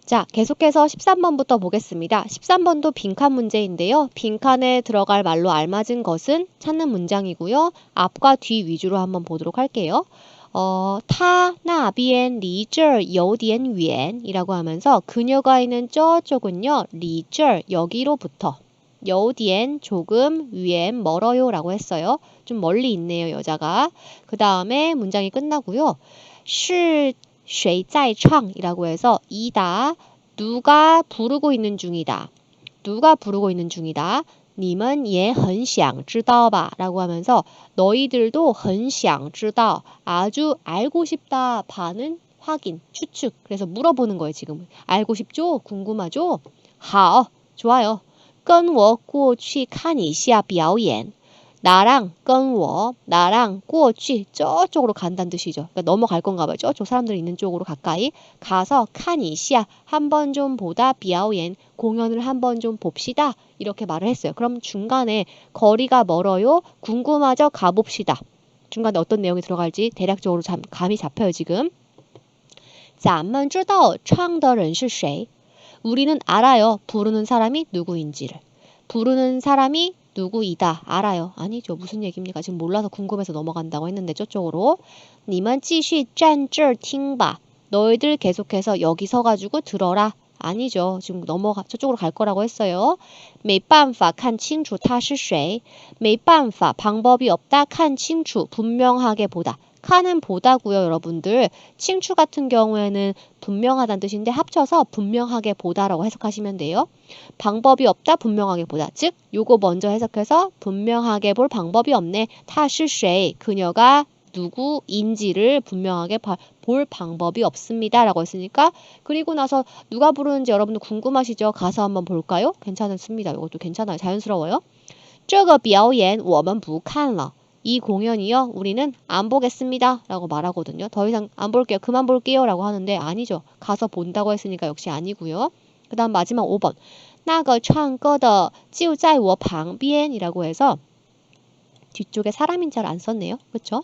자, 계속해서 13번부터 보겠습니다. 13번도 빈칸 문제인데요. 빈칸에 들어갈 말로 알맞은 것은 찾는 문장이고요. 앞과 뒤 위주로 한번 보도록 할게요. 他那边离这儿有点远이라고 하면서 그녀가 있는 저쪽은요. 离这儿 여기로부터 有点 조금 远 멀어요 라고 했어요. 좀 멀리 있네요. 여자가. 그 다음에 문장이 끝나고요. 是谁在唱이라고 해서 이다. 누가 부르고 있는 중이다. 누가 부르고 있는 중이다. 你们也很想知道吧? 라고 하면서 너희들도 很想知道 아주 알고 싶다. 바는 확인, 추측. 그래서 물어보는 거예요, 지금. 알고 싶죠? 궁금하죠? 好, 좋아요. 跟我过去看一下表演. 나랑 跟我 나랑 过去 저쪽으로 간다는 뜻이죠. 그러니까 넘어갈 건가 봐요. 저쪽 사람들이 있는 쪽으로 가까이 가서 看一下 한번 좀 보다 表演 공연을 한번 좀 봅시다. 이렇게 말을 했어요. 그럼 중간에 거리가 멀어요. 궁금하죠? 가봅시다. 중간에 어떤 내용이 들어갈지 대략적으로 감이 잡혀요, 지금. 咱们知道唱的人是谁? 우리는 알아요. 부르는 사람이 누구인지를. 부르는 사람이 누구이다. 알아요. 아니죠. 무슨 얘기입니까? 지금 몰라서 궁금해서 넘어간다고 했는데 저쪽으로. 你们继续站这儿听吧. 너희들 계속해서 여기 서가지고 들어라. 아니죠. 지금 저쪽으로 갈 거라고 했어요. 没办法看清楚他是谁. 没办法 방법이 없다. 看清楚 분명하게 보다. 칸은 보다고요, 여러분들. 칭추 같은 경우에는 분명하다는 뜻인데 합쳐서 분명하게 보다라고 해석하시면 돼요. 방법이 없다, 분명하게 보다. 즉, 요거 먼저 해석해서 분명하게 볼 방법이 없네. 他是谁? 그녀가 누구인지를 분명하게 볼 방법이 없습니다. 라고 했으니까 그리고 나서 누가 부르는지 여러분들 궁금하시죠? 가서 한번 볼까요? 괜찮습니다. 이것도 괜찮아요. 자연스러워요. 这个表演我们不看了. 이 공연이요. 우리는 안 보겠습니다. 라고 말하거든요. 더 이상 안 볼게요. 그만 볼게요. 라고 하는데 아니죠. 가서 본다고 했으니까 역시 아니고요. 그 다음 마지막 5번. 那个唱歌的就在我旁边이라고 해서 뒤쪽에 사람인 잘 안 썼네요. 그쵸?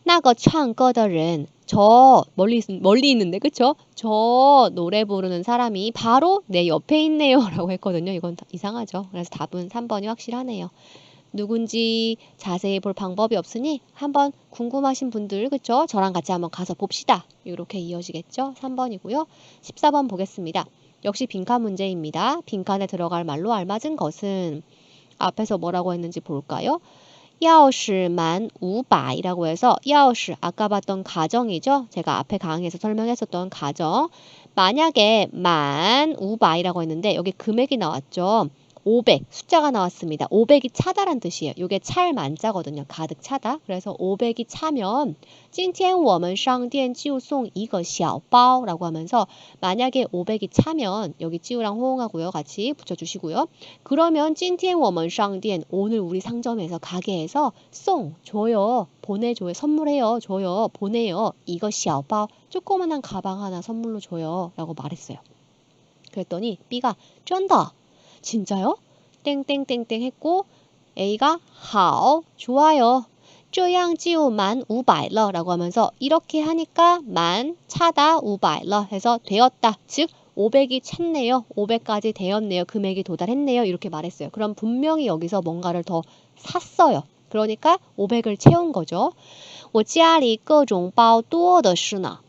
那个唱歌的人 저 멀리 있는데 그쵸? 저 노래 부르는 사람이 바로 내 옆에 있네요. 라고 했거든요. 이건 이상하죠. 그래서 답은 3번이 확실하네요. 누군지 자세히 볼 방법이 없으니 한번 궁금하신 분들 그쵸? 저랑 같이 한번 가서 봅시다. 이렇게 이어지겠죠? 3번이고요. 14번 보겠습니다. 역시 빈칸 문제입니다. 빈칸에 들어갈 말로 알맞은 것은 앞에서 뭐라고 했는지 볼까요? 钥匙만 500이라고 해서 钥匙 아까 봤던 가정이죠. 제가 앞에 강의에서 설명했었던 가정. 만약에 만 500이라고 했는데 여기 금액이 나왔죠. 500 숫자가 나왔습니다. 500이 차다란 뜻이에요. 이게 찰 만자거든요. 가득 차다. 그래서 500이 차면 今天我们商店就送一个小包라고 하면서 만약에 500이 차면 여기 찌우랑 호응하고요. 같이 붙여주시고요. 그러면 今天我们商店 오늘 우리 상점에서 가게에서 송 줘요. 보내줘요. 선물해요. 줘요. 보내요. 이거 小包 조그만한 가방 하나 선물로 줘요. 라고 말했어요. 그랬더니 B가 真的 진짜요? 땡땡땡땡 했고 A가 好 좋아요. 这样就만 500了 라고 하면서 이렇게 하니까 만 차다 500了 해서 되었다. 즉 500이 찼네요. 500까지 되었네요. 금액이 도달했네요. 이렇게 말했어요. 그럼 분명히 여기서 뭔가를 더 샀어요. 그러니까 500을 채운 거죠. 我家里各种包多的是呢.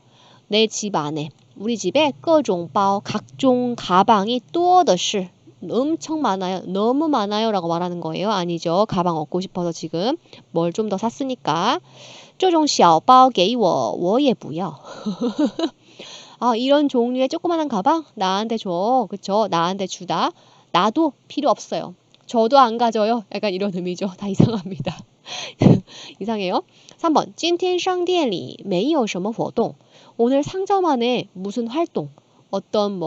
내 집 안에 우리 집에 各种包 각종 가방이 多的是 엄청 많아요. 너무 많아요. 라고 말하는 거예요. 아니죠. 가방 얻고 싶어서 지금 뭘 좀 더 샀으니까. 这种小包给我我也不要. 아, 이런 종류의 조그만한 가방 나한테 줘. 그쵸? 나한테 주다. 나도 필요 없어요. 저도 안 가져요. 약간 이런 의미죠. 다 이상합니다. 이상해요. 3번. 今天商店里没有什么活动. 오늘 상점 안에 무슨 활동, 어떤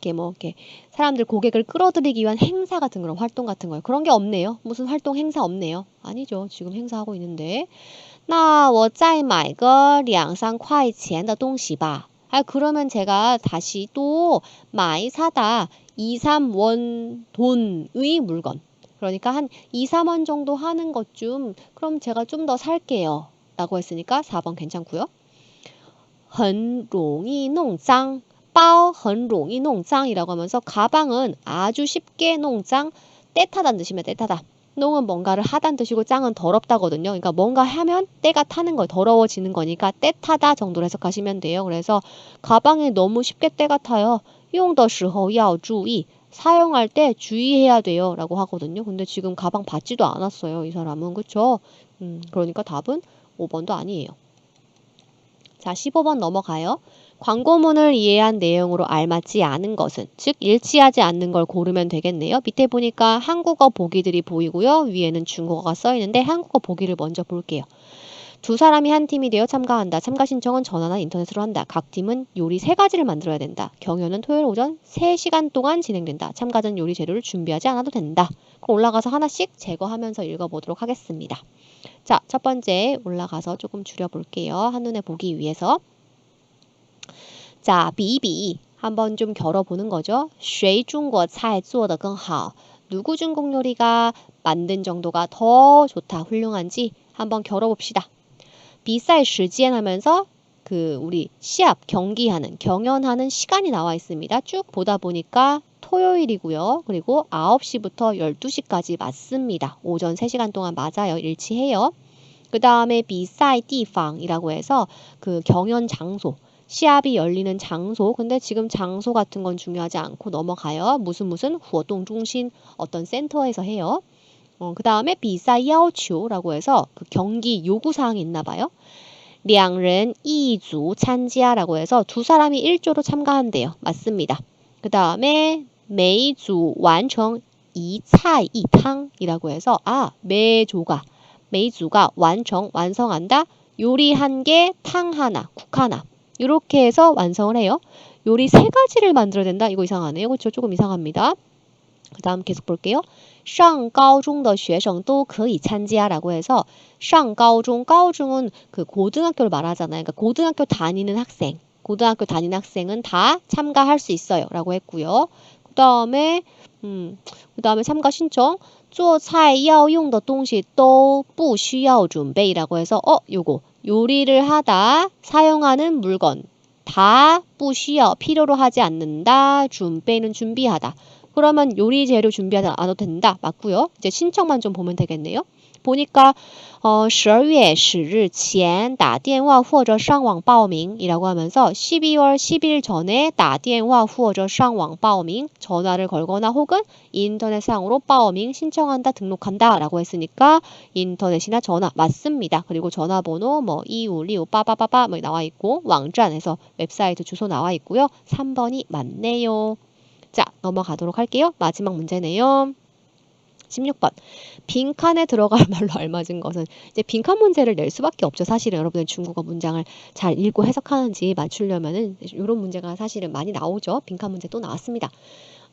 이렇게 사람들 고객을 끌어들이기 위한 행사 같은 그런 활동 같은 거예요. 그런 게 없네요. 무슨 활동 행사 없네요. 아니죠. 지금 행사하고 있는데. 那我再买个2、3块钱的东西吧. 아, 그러면 제가 다시 또 많이 사다 2, 3원 돈의 물건. 그러니까 한 2, 3원 정도 하는 것 좀 그럼 제가 좀 더 살게요. 라고 했으니까 4번 괜찮고요. 很容易弄脏.包很容易弄脏이라고 하면서 가방은 아주 쉽게弄脏, 때타다는 뜻이면 때타다. 농은 뭔가를 하다는 뜻이고 짱은 더럽다거든요. 그러니까 뭔가 하면 때가 타는 거예요. 더러워지는 거니까 때타다 정도로 해석하시면 돼요. 그래서 가방에 너무 쉽게 때가 타요. 用的时候要注意. 사용할 때 주의해야 돼요. 라고 하거든요. 근데 지금 가방 받지도 않았어요. 이 사람은. 그쵸? 그러니까 답은 5번도 아니에요. 자, 15번 넘어가요. 광고문을 이해한 내용으로 알맞지 않은 것은, 즉 일치하지 않는 걸 고르면 되겠네요. 밑에 보니까 한국어 보기들이 보이고요. 위에는 중국어가 써 있는데 한국어 보기를 먼저 볼게요. 두 사람이 한 팀이 되어 참가한다. 참가 신청은 전화나 인터넷으로 한다. 각 팀은 요리 3가지를 만들어야 된다. 경연은 토요일 오전 3시간 동안 진행된다. 참가자는 요리 재료를 준비하지 않아도 된다. 그럼 올라가서 하나씩 제거하면서 읽어보도록 하겠습니다. 자, 첫 번째 올라가서 조금 줄여볼게요. 한눈에 보기 위해서. 자, 비비 한번 좀 겨뤄보는 거죠. 谁中国菜做得更好? 누구 중국 요리가 만든 정도가 더 좋다, 훌륭한지 한번 겨뤄봅시다. 비쌀 시간 하면서 우리 시합, 경연하는 시간이 나와 있습니다. 쭉 보다 보니까 토요일이고요. 그리고 9시부터 12시까지 맞습니다. 오전 3시간 동안 맞아요. 일치해요. 그 다음에 비싸이 띠방이라고 해서 경연 장소, 시합이 열리는 장소. 근데 지금 장소 같은 건 중요하지 않고 넘어가요. 무슨活动中心, 어떤 센터에서 해요. 그 다음에 비싸이 야오초라고 해서 경기 요구사항이 있나 봐요. 两人一组参加라고 해서 두 사람이 1조로 참가한대요. 맞습니다. 그 다음에 每组完成一菜一汤이라고 해서 매조가 완성한다. 요리 1개, 탕 하나, 국 하나. 이렇게 해서 완성을 해요. 요리 3가지를 만들어야 된다. 이거 이상하네요. 그렇죠? 조금 이상합니다. 그 다음 계속 볼게요. 上高中的学生都可以参加라고 해서 上高中, 가오중은 고등학교를 말하잖아요. 그러니까 고등학교 다니는 학생은 다 참가할 수 있어요. 라고 했고요. 그 다음에 참가 신청 做菜要用的东西都不需要准备라고 해서 요거 요리를 하다 사용하는 물건 다 不需要 필요로 하지 않는다. 준비는 준비하다. 그러면 요리 재료 준비하지 않아도 된다. 맞고요. 이제 신청만 좀 보면 되겠네요. 보니까 12월 10일 前打电话或者上网报名이라고 하면서 12월 10일 전에 打电话或者上网报名 전화를 걸거나 혹은 인터넷상으로 报名 신청한다, 등록한다 라고 했으니까 인터넷이나 전화 맞습니다. 그리고 전화번호 2565 빠바바바 나와 있고 왕站에서 웹사이트 주소 나와 있고요. 3번이 맞네요. 자, 넘어가도록 할게요. 마지막 문제네요. 16번. 빈칸에 들어갈 말로 알맞은 것은 이제 빈칸 문제를 낼 수밖에 없죠. 사실은 여러분들 중국어 문장을 잘 읽고 해석하는지 맞추려면은 이런 문제가 사실은 많이 나오죠. 빈칸 문제 또 나왔습니다.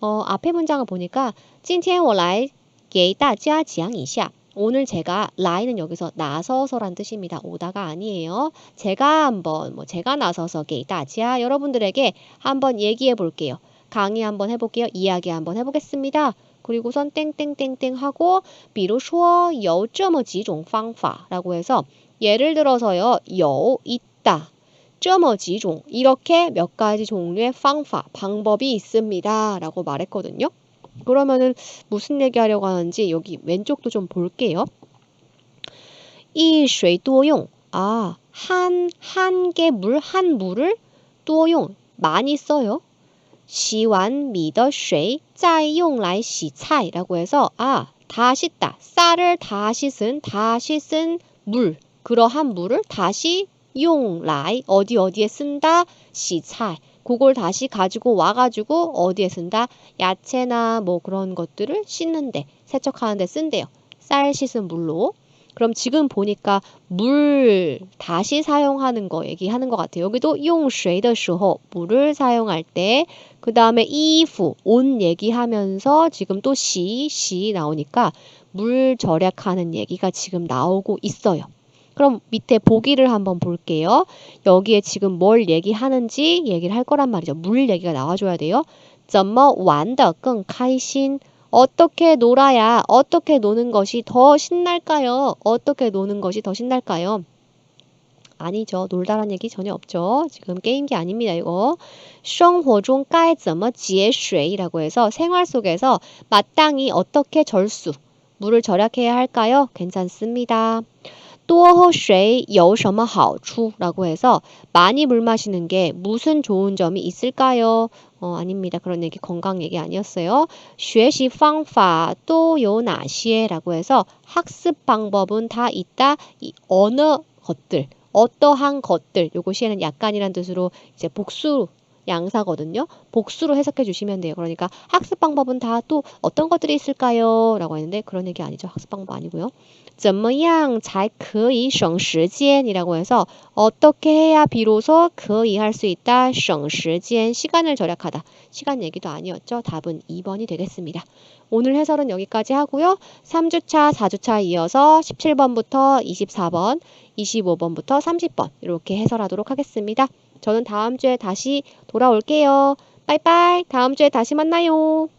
앞에 문장을 보니까 今天我来给大家讲一下. 오늘 제가 라이는 여기서 나서서란 뜻입니다. 오다가 아니에요. 제가 한번 제가 나서서 给大家 여러분들에게 한번 얘기해 볼게요. 강의 한번 해볼게요. 이야기 한번 해보겠습니다. 그리고선 땡땡땡땡 하고 比如说有这么几种方法 라고 해서 예를 들어서요. 有 있다. 这么几种 이렇게 몇 가지 종류의 方法 방법이 있습니다. 라고 말했거든요. 그러면은 무슨 얘기하려고 하는지 여기 왼쪽도 좀 볼게요. 一水多用 한 개 물, 한 물을 多用 많이 써요. 洗完米的水再用来洗菜 라고 해서 다 씻다. 쌀을 다 씻은 물, 그러한 물을 다시 用来 어디에 쓴다. 洗菜 그걸 다시 가지고 와가지고 어디에 쓴다. 야채나 그런 것들을 씻는데, 세척하는데 쓴대요. 쌀 씻은 물로. 그럼 지금 보니까 물 다시 사용하는 거 얘기하는 것 같아요. 여기도 用水的时候 물을 사용할 때, 그 다음에衣服 옷 얘기하면서 지금 또 시 나오니까 물 절약하는 얘기가 지금 나오고 있어요. 그럼 밑에 보기를 한번 볼게요. 여기에 지금 뭘 얘기하는지 얘기를 할 거란 말이죠. 물 얘기가 나와줘야 돼요. 怎么玩得更开心? 어떻게 놀아야, 어떻게 노는 것이 더 신날까요? 어떻게 노는 것이 더 신날까요? 아니죠. 놀다란 얘기 전혀 없죠. 지금 게임기 아닙니다, 이거. 生活中该怎么节水이라고 해서 생활 속에서 마땅히 어떻게 절수, 물을 절약해야 할까요? 괜찮습니다. 多喝水有什么好处라고 해서 많이 물 마시는 게 무슨 좋은 점이 있을까요? 아닙니다. 그런 얘기 건강 얘기 아니었어요. 学习方法都有哪些라고 해서 학습 방법은 다 있다. 이 어느 것들, 어떠한 것들, 요거 시에는 약간이란 뜻으로 이제 복수 양사거든요. 복수로 해석해 주시면 돼요. 그러니까 학습 방법은 다 또 어떤 것들이 있을까요? 라고 했는데 그런 얘기 아니죠. 학습 방법 아니고요. 怎么样才可以省时间이라고 해서 어떻게 해야 비로소 可以 할 수 있다. 省时间 시간을 절약하다. 시간 얘기도 아니었죠. 답은 2번이 되겠습니다. 오늘 해설은 여기까지 하고요. 3주차, 4주차 이어서 17번부터 24번, 25번부터 30번 이렇게 해설하도록 하겠습니다. 저는 다음 주에 다시 돌아올게요. 빠이빠이. 다음 주에 다시 만나요.